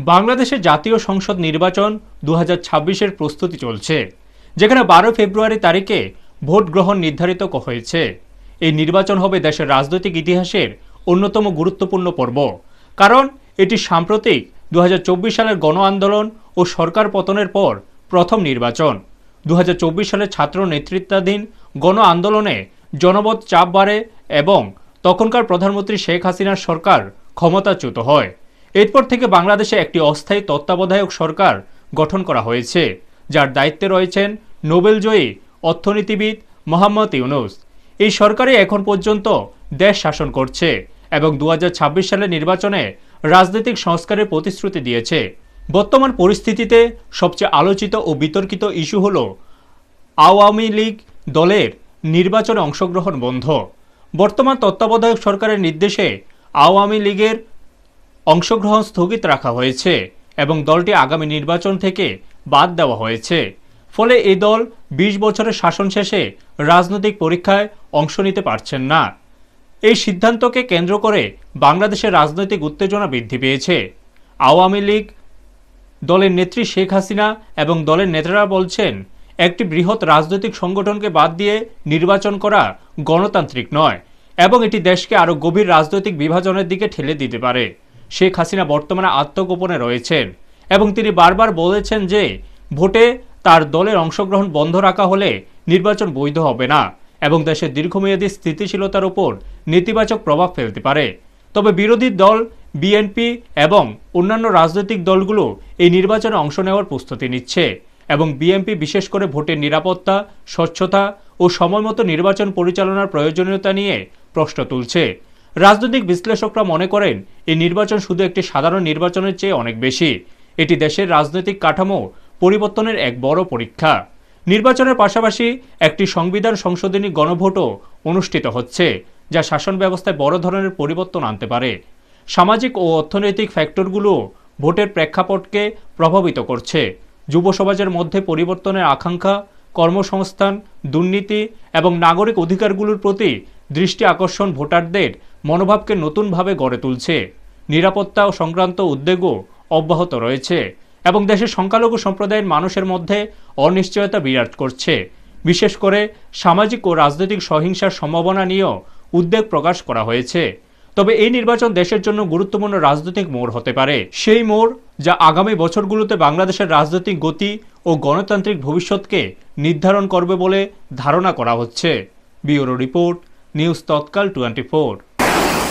বাংলাদেশের জাতীয় সংসদ নির্বাচন 2026-এর প্রস্তুতি চলছে, যেখানে 12 ফেব্রুয়ারি তারিখে ভোট গ্রহণ নির্ধারিত হয়েছে। এই নির্বাচন হবে দেশের রাজনৈতিক ইতিহাসের অন্যতম গুরুত্বপূর্ণ পর্ব, কারণ এটি সাম্প্রতিক 2024 সালের গণ আন্দোলন ও সরকার পতনের পর প্রথম নির্বাচন। 2024 সালে ছাত্র নেতৃত্বাধীন গণ আন্দোলনে জনমত চাপ বাড়ে এবং তখনকার প্রধানমন্ত্রী শেখ হাসিনার সরকার ক্ষমতাচ্যুত হয়। এরপর থেকে বাংলাদেশে একটি অস্থায়ী তত্ত্বাবধায়ক সরকার গঠন করা হয়েছে, যার দায়িত্বে রয়েছেন নোবেলজয়ী অর্থনীতিবিদ মোহাম্মদ ইউনূস। এই সরকারই এখন পর্যন্ত দেশ শাসন করছে এবং 2026 সালের নির্বাচনে রাজনৈতিক সংস্কারের প্রতিশ্রুতি দিয়েছে। বর্তমান পরিস্থিতিতে সবচেয়ে আলোচিত ও বিতর্কিত ইস্যু হল আওয়ামী লীগ দলের নির্বাচনে অংশগ্রহণ বন্ধ। বর্তমান তত্ত্বাবধায়ক সরকারের নির্দেশে আওয়ামী লীগের অংশগ্রহণ স্থগিত রাখা হয়েছে এবং দলটি আগামী নির্বাচন থেকে বাদ দেওয়া হয়েছে। ফলে এই দল 20 বছরের শাসন শেষে রাজনৈতিক পরীক্ষায় অংশ নিতে পারছেন না। এই সিদ্ধান্তকে কেন্দ্র করে বাংলাদেশের রাজনৈতিক উত্তেজনা বৃদ্ধি পেয়েছে। আওয়ামী লীগ দলের নেত্রী শেখ হাসিনা এবং দলের নেতারা বলছেন, একটি বৃহৎ রাজনৈতিক সংগঠনকে বাদ দিয়ে নির্বাচন করা গণতান্ত্রিক নয় এবং এটি দেশকে আরও গভীর রাজনৈতিক বিভাজনের দিকে ঠেলে দিতে পারে। শেখ হাসিনা বর্তমানে আত্মগোপনে রয়েছেন এবং তিনি বারবার বলেছেন যে ভোটে তার দলের অংশগ্রহণ বন্ধ রাখা হলে নির্বাচন বৈধ হবে না এবং দেশের দীর্ঘমেয়াদী স্থিতিশীলতার উপর নেতিবাচক প্রভাব ফেলতে পারে। তবে বিরোধী দল বিএনপি এবং অন্যান্য রাজনৈতিক দলগুলো এই নির্বাচনে অংশ নেওয়ার প্রস্তুতি নিচ্ছে এবং বিএনপি বিশেষ করে ভোটের নিরাপত্তা, স্বচ্ছতা ও সময়মতো নির্বাচন পরিচালনার প্রয়োজনীয়তা নিয়ে প্রশ্ন তুলছে। রাজনৈতিক বিশ্লেষকরা মনে করেন এই নির্বাচন শুধু একটি সাধারণ নির্বাচনের চেয়ে অনেক বেশি। এটি দেশের রাজনৈতিক কাঠামো পরিবর্তনের এক বড় পরীক্ষা। নির্বাচনের পাশাপাশি একটি সংবিধান সংশোধনী গণভোটও অনুষ্ঠিত হচ্ছে, যা শাসন ব্যবস্থায় বড় ধরনের পরিবর্তন আনতে পারে। সামাজিক ও অর্থনৈতিক ফ্যাক্টরগুলো ভোটের প্রেক্ষাপটকে প্রভাবিত করছে। যুব সমাজের মধ্যে পরিবর্তনের আকাঙ্ক্ষা, কর্মসংস্থান, দুর্নীতি এবং নাগরিক অধিকারগুলোর প্রতি দৃষ্টি আকর্ষণ ভোটারদের মনোভাবকে নতুনভাবে গড়ে তুলছে। নিরাপত্তা সংক্রান্ত উদ্বেগও অব্যাহত রয়েছে এবং দেশের সংখ্যালঘু সম্প্রদায়ের মানুষের মধ্যে অনিশ্চয়তা বিরাজ করছে। বিশেষ করে সামাজিক ও রাজনৈতিক সহিংসার সম্ভাবনা নিয়েও উদ্বেগ প্রকাশ করা হয়েছে। তবে এই নির্বাচন দেশের জন্য গুরুত্বপূর্ণ রাজনৈতিক মোড় হতে পারে, সেই মোড় যা আগামী বছরগুলোতে বাংলাদেশের রাজনৈতিক গতি ও গণতান্ত্রিক ভবিষ্যৎকে নির্ধারণ করবে বলে ধারণা করা হচ্ছে। ব্যুরো রিপোর্ট, নিউজ তৎকাল 24।